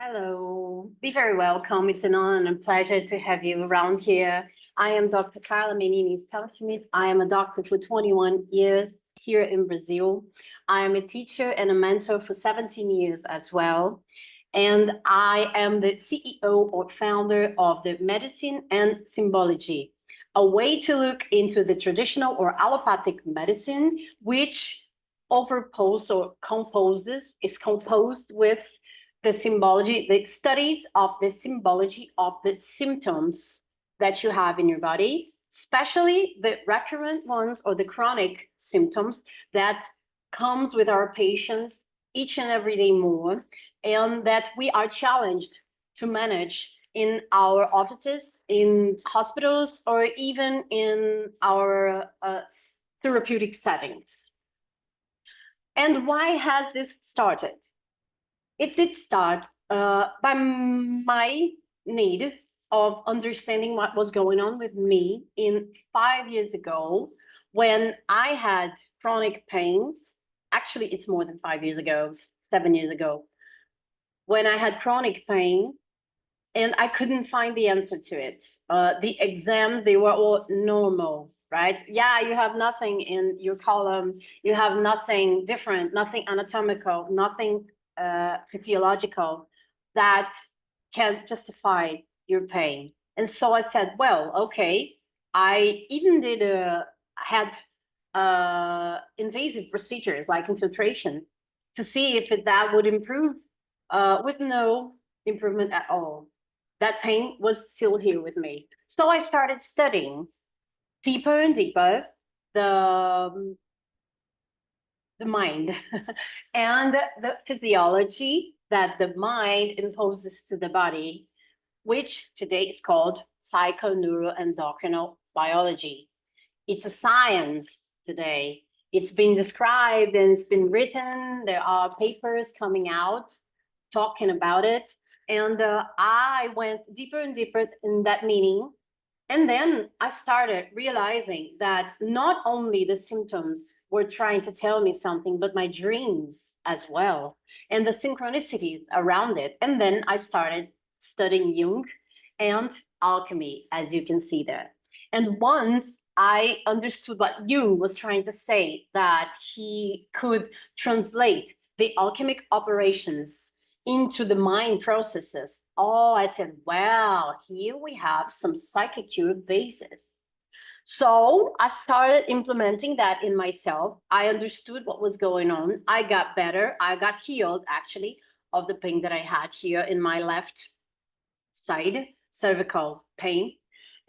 Hello, be very welcome. It's an honor and a pleasure to have you around here. I am Dr. Carla Menini Schmidt. I am a doctor for 21 years here in Brazil. I am a teacher and a mentor for 17 years as well. And I am the CEO or founder of the Medicine and Symbology, a way to look into the traditional or allopathic medicine, which is composed with the symbology, the studies of the symbology of the symptoms that you have in your body, especially the recurrent ones or the chronic symptoms that comes with our patients each and every day more, and that we are challenged to manage in our offices, in hospitals, or even in our therapeutic settings. And why has this started? It did start by my need of understanding what was going on with me in 5 years ago when I had chronic pain. Actually, it's more than 5 years ago, 7 years ago, when I had chronic pain and I couldn't find the answer to it. The exams, they were all normal, right? Yeah, you have nothing in your column, you have nothing different, nothing anatomical, nothing physiological that can justify your pain. And so I said, well, okay, I even had invasive procedures like infiltration to see if that would improve, with no improvement at all. That pain was still here with me. So I started studying deeper and deeper the mind and the physiology that the mind imposes to the body, which today is called psychoneuroendocrine biology. It's a science today. It's been described and it's been written. There are papers coming out talking about it. And I went deeper and deeper in that meaning. And then I started realizing that not only the symptoms were trying to tell me something, but my dreams as well, and the synchronicities around it. And then I started studying Jung and alchemy, as you can see there. And once I understood what Jung was trying to say, that he could translate the alchemic operations into the mind processes. Oh, I said, wow, here we have some psychic cure basis. So I started implementing that in myself. I understood what was going on. I got better. I got healed, actually, of the pain that I had here in my left side, cervical pain.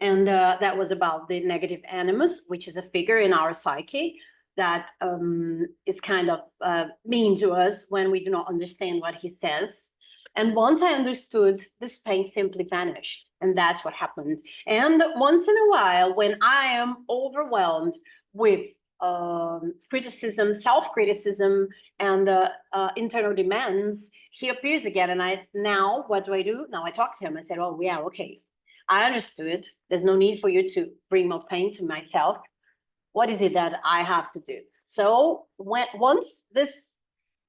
And that was about the negative animus, which is a figure in our psyche that is kind of mean to us when we do not understand what he says. And once I understood, this pain simply vanished. And that's what happened. And once in a while, when I am overwhelmed with criticism, self-criticism, and internal demands, he appears again. And now, what do? Now I talk to him. I said, oh, yeah, okay. I understood. There's no need for you to bring more pain to myself. What is it that I have to do? So once this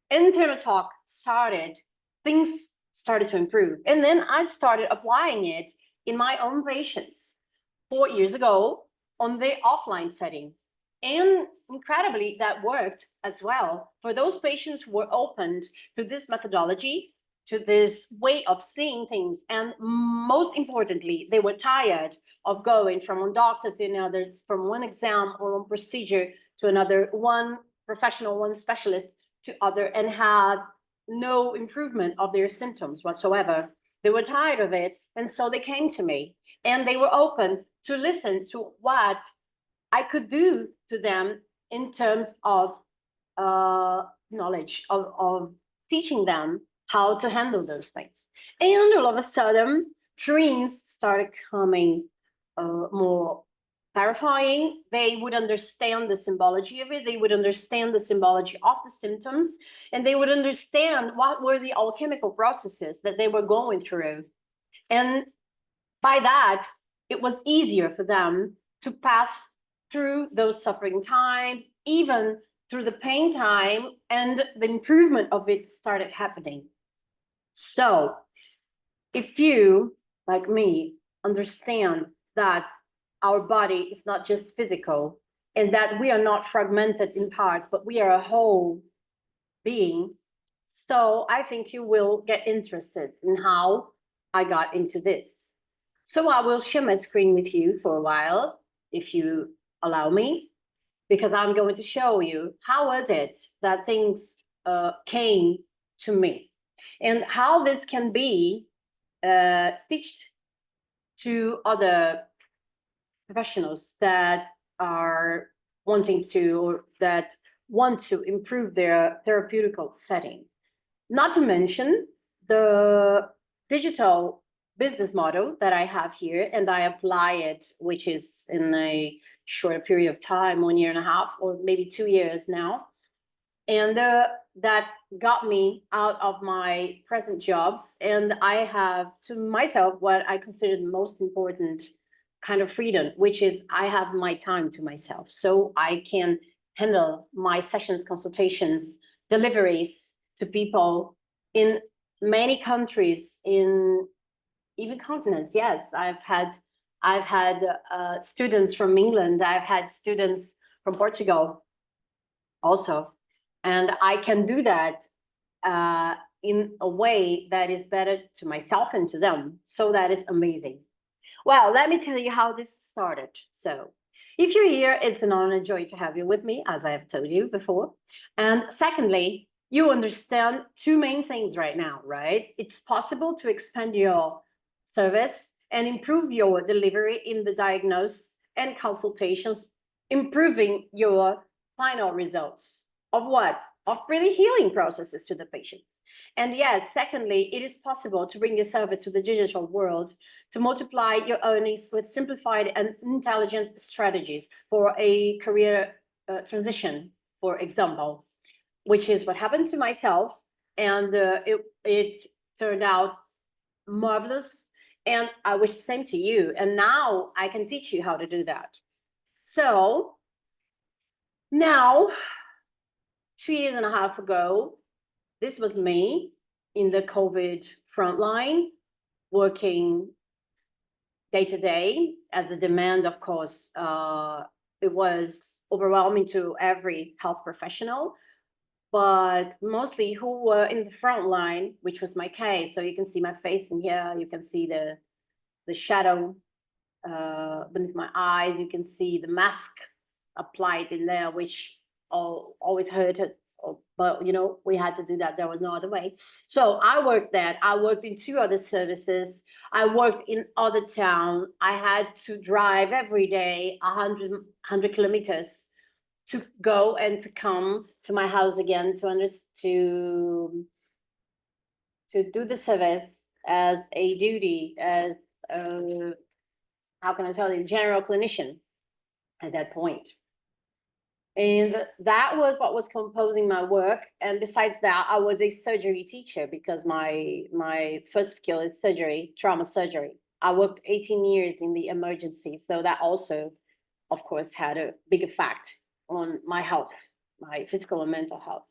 internal talk started, things started to improve. And then I started applying it in my own patients 4 years ago on the offline setting. And incredibly, that worked as well. For those patients who were opened to this methodology, to this way of seeing things, and most importantly, they were tired of going from one doctor to another, from one exam or one procedure to another, one professional, one specialist to other, and had no improvement of their symptoms whatsoever. They were tired of it, and so they came to me, and they were open to listen to what I could do to them in terms of knowledge, of teaching them how to handle those things. And all of a sudden, dreams started coming more clarifying. They would understand the symbology of it. They would understand the symbology of the symptoms, and they would understand what were the alchemical processes that they were going through. And by that, it was easier for them to pass through those suffering times, even through the pain time, and the improvement of it started happening. So if you, like me, understand that our body is not just physical and that we are not fragmented in parts, but we are a whole being, so I think you will get interested in how I got into this. So I will share my screen with you for a while, if you allow me, because I'm going to show you how was it that things came to me and how this can be taught to other professionals that are wanting to, or that want to improve their therapeutical setting. Not to mention the digital business model that I have here, and I apply it, which is in a shorter period of time, 1.5 years or maybe 2 years now. And that got me out of my present jobs. And I have to myself what I consider the most important kind of freedom, which is I have my time to myself. So I can handle my sessions, consultations, deliveries to people in many countries, in even continents. Yes, I've had students from England. I've had students from Portugal also, and I can do that in a way that is better to myself and to them. So that is amazing. Well, let me tell you how this started. So if you're here, it's an honor and joy to have you with me, as I have told you before. And secondly, you understand two main things right now, right? It's possible to expand your service and improve your delivery in the diagnosis and consultations, improving your final results of what? Of really healing processes to the patients. And yes, secondly, it is possible to bring your service to the digital world to multiply your earnings with simplified and intelligent strategies for a career transition, for example, which is what happened to myself. And it turned out marvelous. And I wish the same to you. And now I can teach you how to do that. So now, 2.5 years ago, this was me in the COVID frontline, working day to day, as the demand, of course, it was overwhelming to every health professional, but mostly who were in the front line, which was my case. So you can see my face in here, you can see the shadow beneath my eyes, you can see the mask applied in there, which always hurted. But we had to do that. There was no other way. So I worked that. I worked in 2 other services. I worked in other town. I had to drive every day 100 kilometers to go and to come to my house again to do the service as a duty, as how can I tell you, general clinician at that point. And that was what was composing my work. And besides that, I was a surgery teacher because my first skill is surgery, trauma surgery. I worked 18 years in the emergency. So that also, of course, had a big effect on my health, my physical and mental health.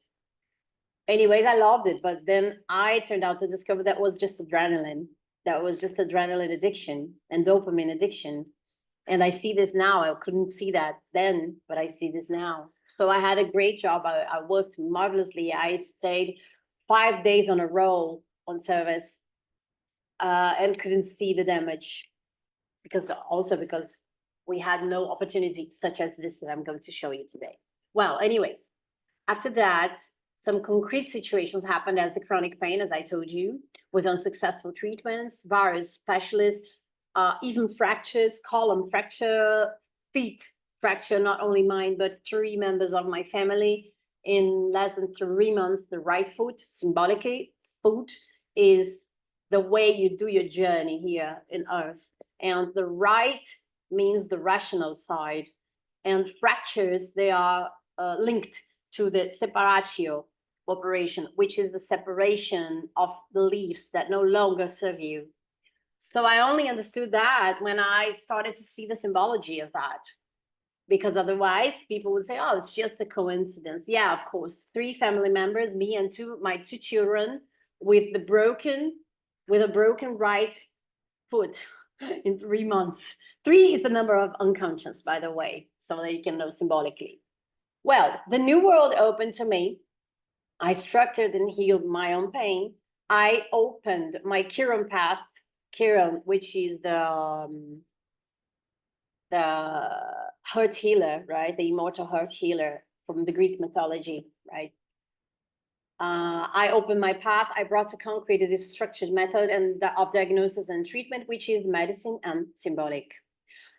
Anyways, I loved it. But then I turned out to discover that was just adrenaline. That was just adrenaline addiction and dopamine addiction. And I see this now. I couldn't see that then, but I see this now. So I had a great job. I worked marvelously. I stayed 5 days on a roll on service and couldn't see the damage because we had no opportunity such as this that I'm going to show you today. Well, anyways, after that, some concrete situations happened as the chronic pain, as I told you, with unsuccessful treatments, various specialists, even fractures, column fracture, feet fracture, not only mine, but 3 members of my family in less than 3 months. The right foot, symbolically, foot is the way you do your journey here in Earth. And the right means the rational side. And fractures, they are linked to the separatio operation, which is the separation of the leaves that no longer serve you. So I only understood that when I started to see the symbology of that, because otherwise people would say, oh, it's just a coincidence. Yeah, of course, 3 family members, me and my 2 children with the broken with a broken right foot in 3 months. 3 is the number of unconscious, by the way, so that you can know symbolically. Well, the new world opened to me. I structured and healed my own pain. I opened my Chiron path, Chiron, which is the heart healer, right? The immortal heart healer from the Greek mythology, right? I opened my path. I brought to concrete this structured method of diagnosis and treatment, which is medicine and symbolic.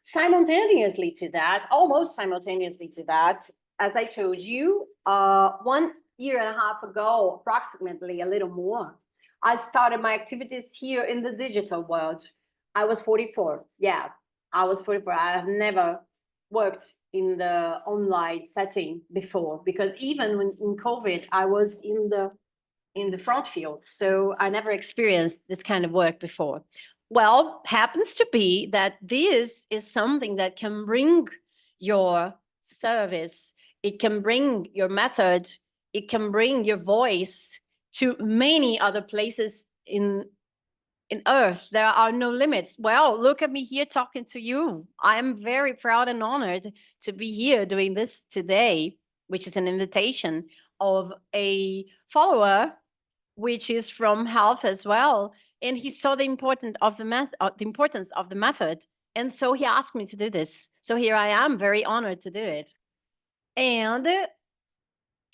Simultaneously to that, almost simultaneously to that, as I told you, 1.5 years ago, approximately a little more, I started my activities here in the digital world. I was 44. Yeah, I was 44. I have never worked in the online setting before, because even when in COVID, I was in the front field. So I never experienced this kind of work before. Well, happens to be that this is something that can bring your service, it can bring your method, it can bring your voice to many other places in earth. There are no limits. Well, look at me here talking to you. I am very proud and honored to be here doing this today, which is an invitation of a follower, which is from health as well. And he saw the importance of the importance of the method. And so he asked me to do this. So here I am, very honored to do it. And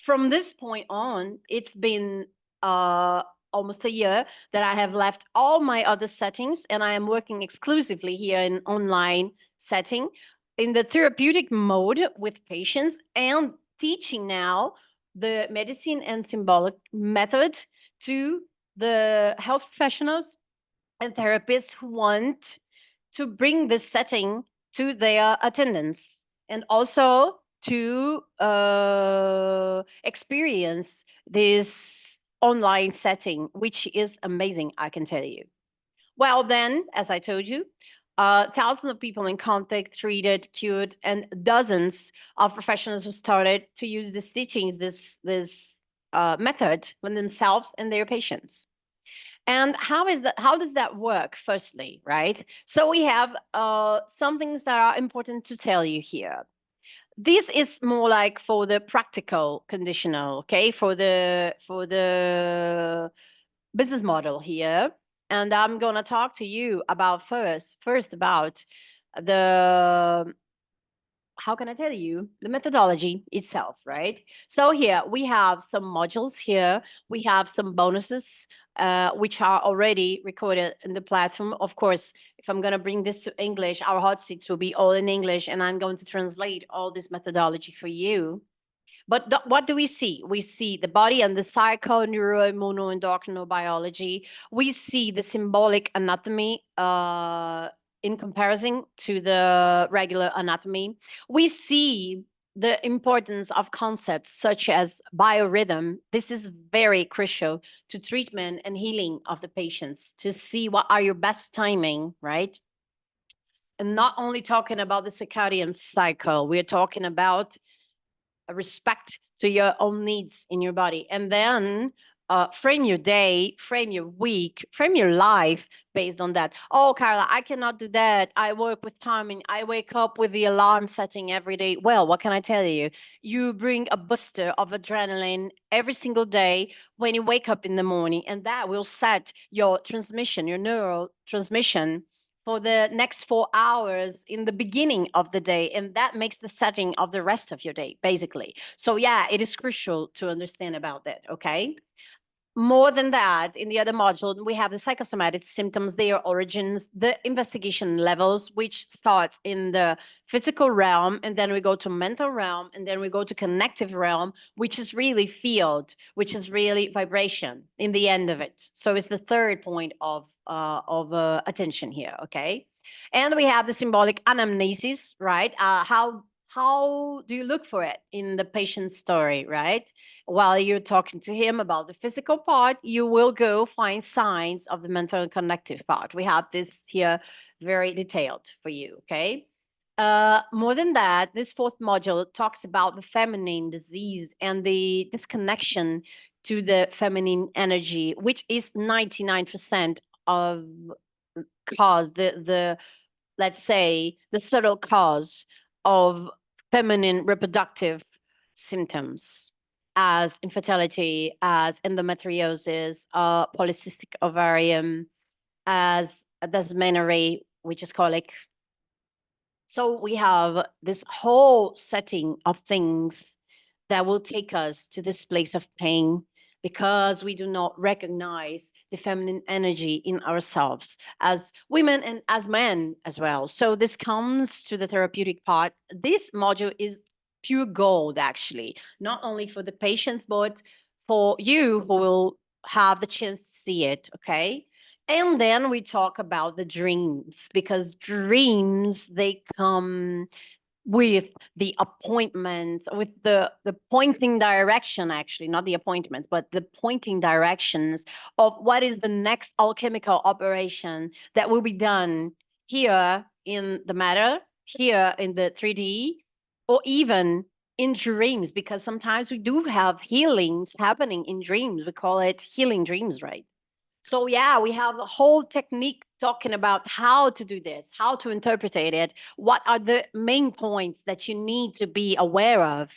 from this point on, it's been almost a year that I have left all my other settings, and I am working exclusively here in online setting in the therapeutic mode with patients, and teaching now the medicine and symbolic method to the health professionals and therapists who want to bring this setting to their attendants, and also to experience this online setting, which is amazing, I can tell you. Well, then, as I told you, thousands of people in contact, treated, cured, and dozens of professionals who started to use these teachings, this method, with themselves and their patients. And how is that? How does that work? Firstly, right? So we have some things that are important to tell you here. This is more like for the practical conditional, okay? For the business model here, and I'm gonna talk to you about first about the, how can I tell you, the methodology itself, right? So here we have some modules here. We have some bonuses, which are already recorded in the platform. Of course, if I'm going to bring this to English, our hot seats will be all in English, and I'm going to translate all this methodology for you. But what do we see? We see the body and the psycho, neuro, immunoendocrino biology. We see the symbolic anatomy in comparison to the regular anatomy. We see the importance of concepts such as biorhythm. This is very crucial to treatment and healing of the patients, to see what are your best timing, right? And not only talking about the circadian cycle, we're talking about a respect to your own needs in your body, and then frame your day, frame your week, frame your life based on that. Oh, Carla, I cannot do that. I work with timing. I wake up with the alarm setting every day. Well, what can I tell you? You bring a booster of adrenaline every single day when you wake up in the morning, and that will set your transmission, your neurotransmission, for the next 4 hours in the beginning of the day. And that makes the setting of the rest of your day, basically. So, yeah, it is crucial to understand about that. Okay. More than that, in the other module, we have the psychosomatic symptoms, their origins, the investigation levels, which starts in the physical realm, and then we go to mental realm, and then we go to connective realm, which is really field, which is really vibration in the end of it. So it's the third point of attention here, okay? And we have the symbolic anamnesis, right? How do you look for it in the patient's story, right? While you're talking to him about the physical part, you will go find signs of the mental and connective part. We have this here very detailed for you, okay? More than that, this fourth module talks about the feminine disease and the disconnection to the feminine energy, which is 99% of cause, the let's say the subtle cause of feminine reproductive symptoms, as infertility, as endometriosis, polycystic ovarium, as dysmenorrhea, which is colic. So we have this whole setting of things that will take us to this place of pain because we do not recognize the feminine energy in ourselves as women and as men as well. So this comes to the therapeutic part. This module is pure gold, actually, not only for the patients, but for you who will have the chance to see it. Okay. And then we talk about the dreams, because dreams, they come with the appointments, with the pointing direction, actually, not the appointments, but the pointing directions of what is the next alchemical operation that will be done here in the matter, here in the 3D, or even in dreams, because sometimes we do have healings happening in dreams. We call it healing dreams, right? So yeah, we have a whole technique talking about how to do this, how to interpret it, what are the main points that you need to be aware of.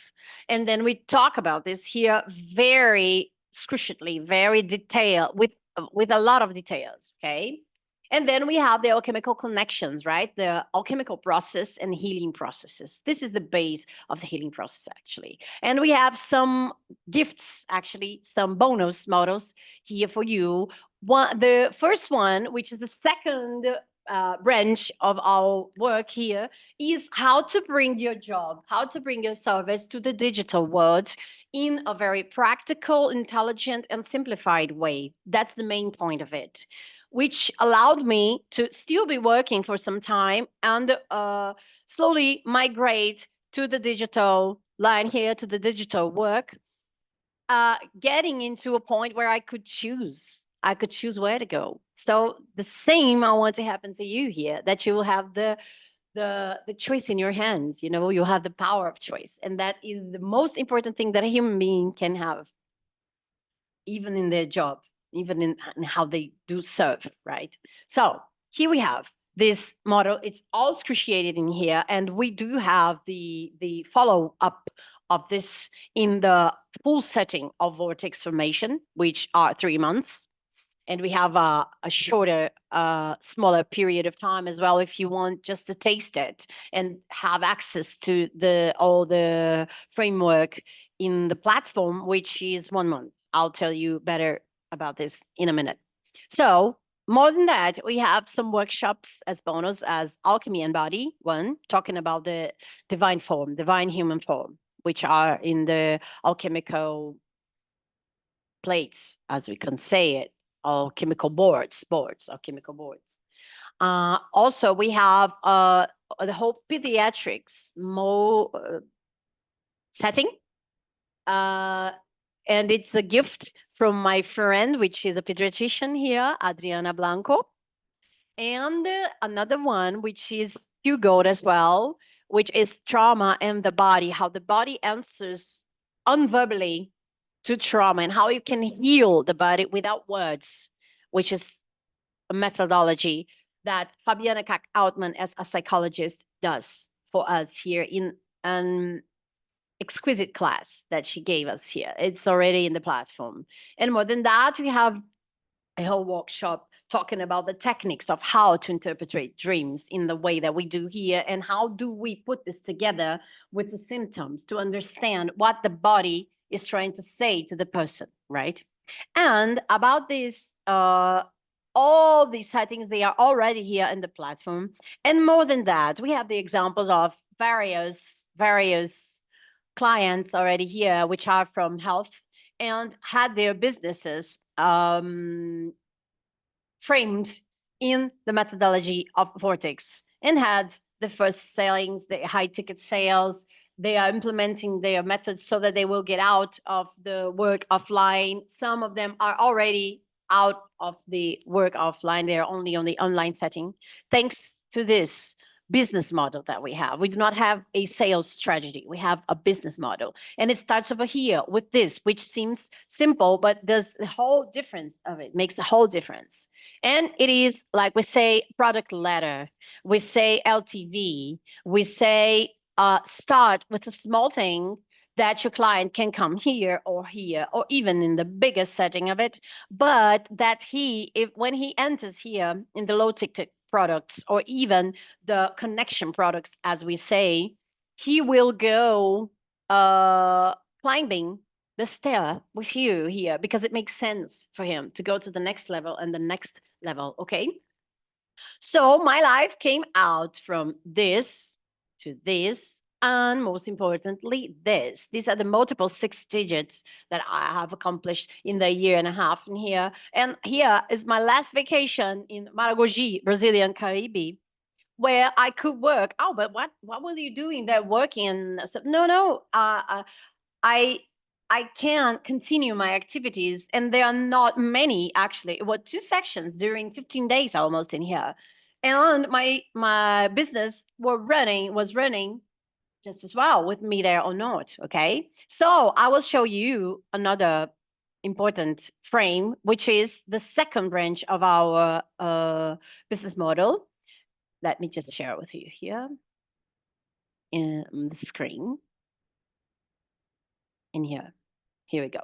And then we talk about this here very excruciatingly, very detailed, with a lot of details, okay? And then we have the alchemical connections, right? The alchemical process and healing processes. This is the base of the healing process, actually. And we have some gifts, actually, some bonus models here for you. The first one, which is the second branch of our work here, is how to bring your job, how to bring your service to the digital world in a very practical, intelligent, and simplified way. That's the main point of it, which allowed me to still be working for some time and slowly migrate to the digital line here, to the digital work, getting into a point where I could choose. I could choose where to go. So the same I want to happen to you here, that you will have the choice in your hands. You know, you'll have the power of choice, and that is the most important thing that a human being can have, even in their job, even in how they do serve, right? So here we have this model. It's all excruciated in here, and we do have the follow up of this in the full setting of vortex formation, which are 3 months. And we have a shorter, smaller period of time as well, if you want just to taste it and have access to the all the framework in the platform, which is 1 month. I'll tell you better about this in a minute. So more than that, we have some workshops as bonus, as alchemy and body one, talking about the divine form, divine human form, which are in the alchemical plates, as we can say it, or chemical boards, or chemical boards. Also, we have the whole pediatrics setting, uh, and it's a gift from my friend, which is a pediatrician here, Adriana Blanco, and another one, which is Hugo as well, which is trauma and the body, how the body answers unverbally to trauma and how you can heal the body without words, which is a methodology that Fabiana Kack-Outman, as a psychologist, does for us here in an exquisite class that she gave us here. It's already in the platform. And more than that, we have a whole workshop talking about the techniques of how to interpret dreams in the way that we do here, and how do we put this together with the symptoms to understand what the body is trying to say to the person, right? And about this, all these settings, they are already here in the platform. And more than that, we have the examples of various clients already here, which are from health and had their businesses framed in the methodology of Vortex, and had the first sales, the high ticket sales. They are implementing their methods so that they will get out of the work offline. Some of them are already out of the work offline. They are only on the online setting. Thanks to this business model that we have. We do not have a sales strategy. We have a business model. And it starts over here with this, which seems simple, but there's a whole difference of it, makes a whole difference. And it is like we say product ladder, we say LTV, we say start with a small thing that your client can come here or even in the biggest setting of it, but that if when he enters here in the low ticket products or even the connection products, as we say, he will go climbing the stair with you here because it makes sense for him to go to the next level and the next level. Okay. So my life came out from this to this, and most importantly, this. These are the multiple 6 digits that I have accomplished in the year and a half in here. And here is my last vacation in Maragogi, Brazilian Caribe, where I could work. Oh, but what were you doing there working? And so, no, I I can continue my activities, and there are not many actually. It was 2 sections during 15 days almost in here, and my business was running just as well with me there or not. Okay, so I will show you another important frame, which is the second branch of our business model. Let me just share it with you here in the screen. In here, here we go.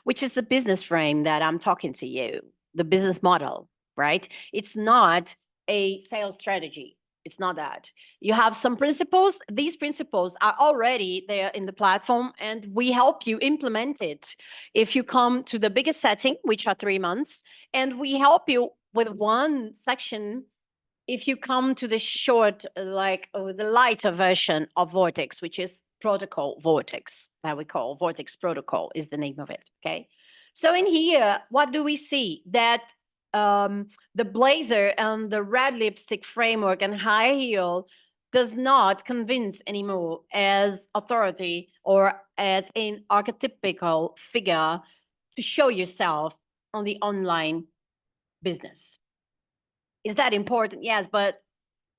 Which is the business frame that I'm talking to you, the business model, right? It's not a sales strategy. It's not that. You have some principles. These principles are already there in the platform, and we help you implement it. If you come to the biggest setting, which are 3 months, and we help you with one section if you come to the short, the lighter version of Vortex, which is protocol Vortex, that we call Vortex protocol is the name of it. Okay. So in here, what do we see? That the blazer and the red lipstick framework and high heel does not convince anymore as authority or as an archetypical figure to show yourself on the online business. Is that important? Yes, but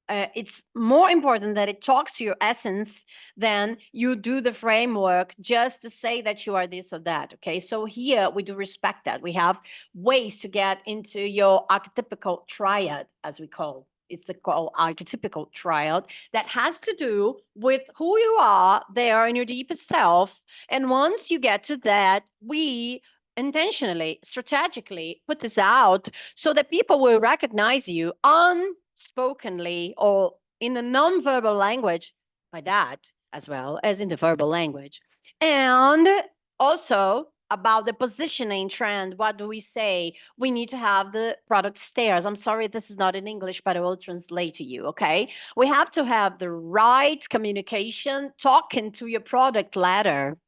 it's more important that it talks to your essence than you do the framework just to say that you are this or that. Okay, so here we do respect that. We have ways to get into your archetypical triad, as we call it's the called archetypical triad, that has to do with who you are there in your deepest self. And once you get to that, we intentionally, strategically put this out so that people will recognize you unspokenly or in a non-verbal language by that as well as in the verbal language. And also about the positioning trend, what do we say? We need to have the product stairs. I'm sorry, this is not in English, but I will translate to you. Okay. We have to have the right communication talking to your product ladder,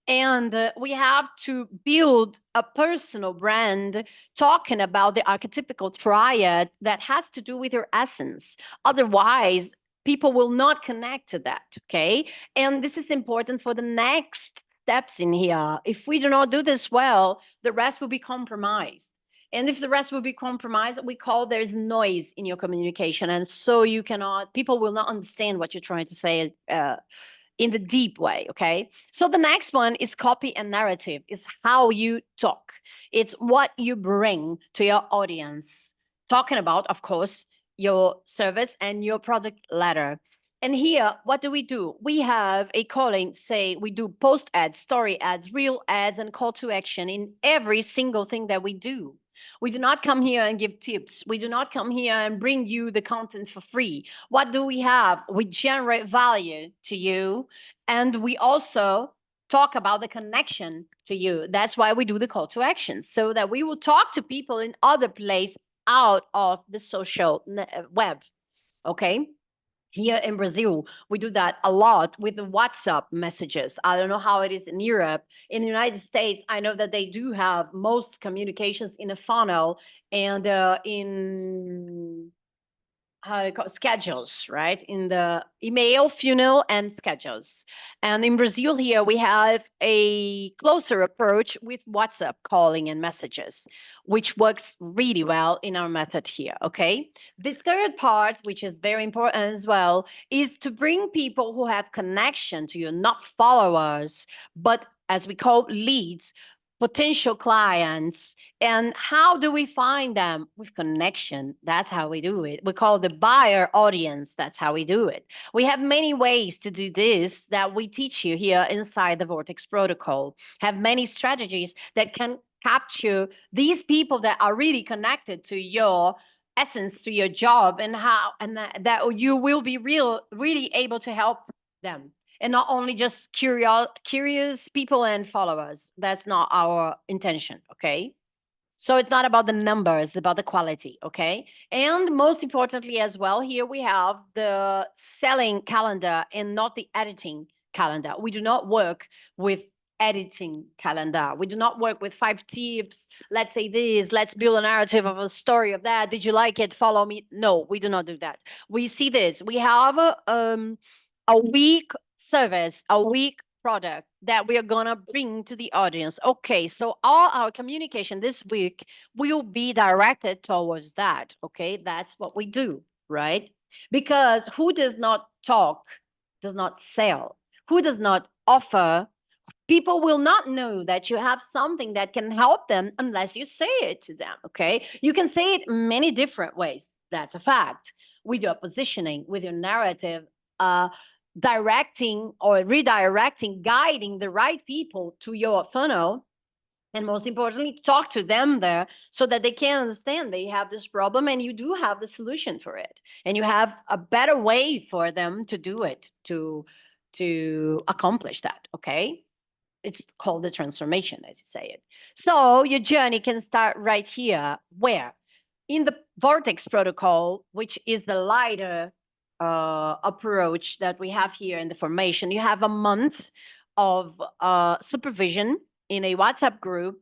and we have to build a personal brand talking about the archetypical triad that has to do with your essence. Otherwise, people will not connect to that. Okay. And this is important for the next steps in here. If we do not do this well, the rest will be compromised. And if the rest will be compromised, we call there's noise in your communication. And so people will not understand what you're trying to say in the deep way. Okay. So the next one is copy and narrative, is how you talk. It's what you bring to your audience, talking about, of course, your service and your product ladder. And here, what do? We have a calling, say, we do post ads, story ads, real ads, and call to action in every single thing that we do. We do not come here and give tips. We do not come here and bring you the content for free. What do we have? We generate value to you, and we also talk about the connection to you. That's why we do the call to action, so that we will talk to people in other place out of the social web. Okay. Here in Brazil, we do that a lot with the WhatsApp messages. I don't know how it is in Europe. In the United States, I know that they do have most communications in a funnel, and in how you call schedules, right? In the email funnel and schedules. And in Brazil here, we have a closer approach with WhatsApp calling and messages, which works really well in our method here. Okay. This third part, which is very important as well, is to bring people who have connection to you, not followers, but as we call leads, potential clients. And how do we find them? With connection. That's how we do it. We call the buyer audience. That's how we do it. We have many ways to do this that we teach you here inside the Vortex protocol. Have many strategies that can capture these people that are really connected to your essence, to your job, and how and that you will be really able to help them, and not only just curious people and followers. That's not our intention. Okay. So it's not about the numbers, it's about the quality. Okay. And most importantly, as well, here we have the selling calendar and not the editing calendar. We do not work with editing calendar. We do not work with 5 tips. Let's say this, let's build a narrative of a story of that. Did you like it? Follow me. No, we do not do that. We see this. We have a week service, a week product that we are going to bring to the audience. Okay, so all our communication this week will be directed towards that. Okay, that's what we do, right? Because who does not talk does not sell. Who does not offer, people will not know that you have something that can help them unless you say it to them. Okay, you can say it many different ways. That's a fact. With your positioning, with your narrative, directing or redirecting, guiding the right people to your funnel, and most importantly, talk to them there so that they can understand they have this problem and you do have the solution for it, and you have a better way for them to do it, to accomplish that. Okay, it's called the transformation, as you say it. So your journey can start right here. Where? In the vortex protocol, which is the lighter approach that we have here in the formation. You have a month of supervision in a WhatsApp group,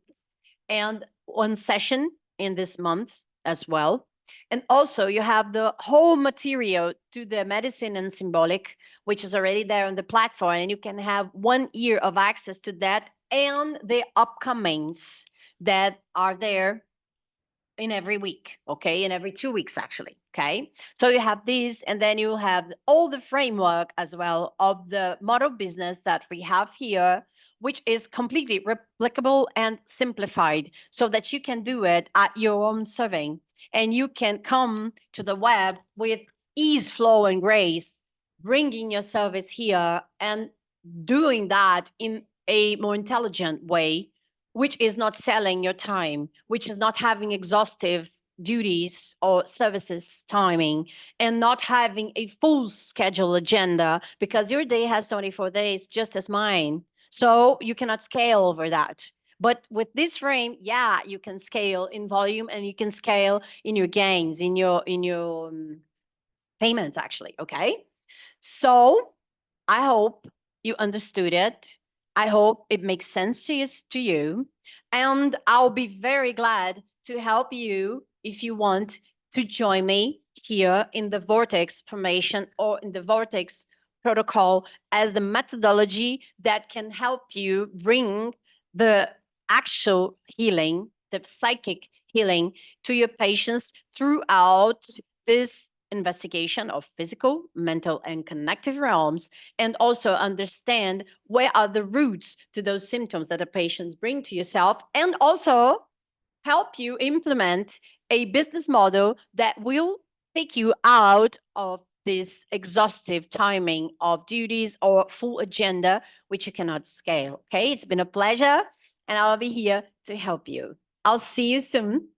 and one session in this month as well. And also, you have the whole material to the medicine and symbolic, which is already there on the platform. And you can have 1 year of access to that and the upcomings that are there in every week, okay, in every 2 weeks actually. Okay, so you have this, and then you have all the framework as well of the model business that we have here, which is completely replicable and simplified so that you can do it at your own serving, and you can come to the web with ease, flow, and grace, bringing your service here and doing that in a more intelligent way, which is not selling your time, which is not having exhaustive duties or services timing, and not having a full schedule agenda, because your day has 24 days just as mine. So you cannot scale over that. But with this frame, yeah, you can scale in volume and you can scale in your gains, in your payments actually. Okay. So I hope you understood it. I hope it makes sense to you. And I'll be very glad to help you if you want to join me here in the Vortex formation or in the Vortex protocol as the methodology that can help you bring the actual healing, the psychic healing to your patients throughout this investigation of physical, mental, and connective realms, and also understand where are the roots to those symptoms that the patients bring to yourself, and also help you implement a business model that will take you out of this exhaustive timing of duties or full agenda, which you cannot scale. Okay, it's been a pleasure, and I'll be here to help you. I'll see you soon.